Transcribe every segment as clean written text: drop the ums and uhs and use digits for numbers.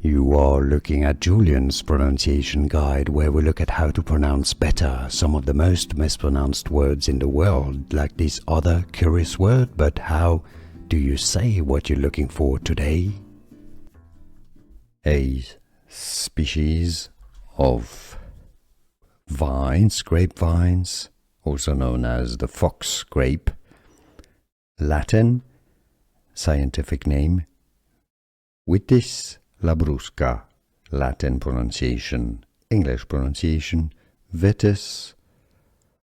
You are looking at Julian's pronunciation guide, where we look at how to pronounce better some of the most mispronounced words in the world, like this other curious word. But how do you say what you're looking for today? A species of vines, grapevines, also known as the fox grape. Latin, scientific name, Vitis labrusca, Latin pronunciation, English pronunciation, Vitis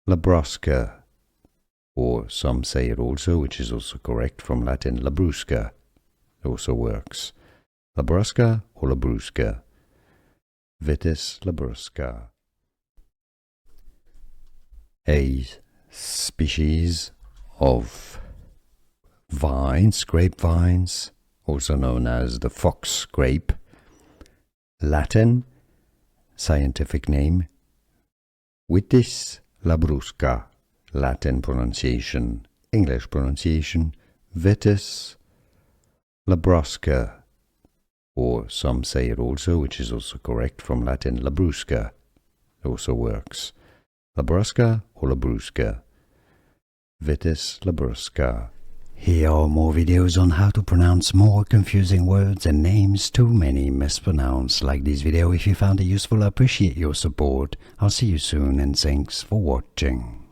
labrusca, or some say it also, which is also correct, from Latin labrusca, also works. Labrusca or labrusca, Vitis labrusca. A species of vines, grapevines, also known as the fox grape. Latin, scientific name, Vitis labrusca, Latin pronunciation, English pronunciation, Vitis labrusca, or some say it also, which is also correct, from Latin labrusca, also works. Labrusca or labrusca, Vitis labrusca. Here are more videos on how to pronounce more confusing words and names too many mispronounced. Like this video if you found it useful. I appreciate your support. I'll see you soon and thanks for watching.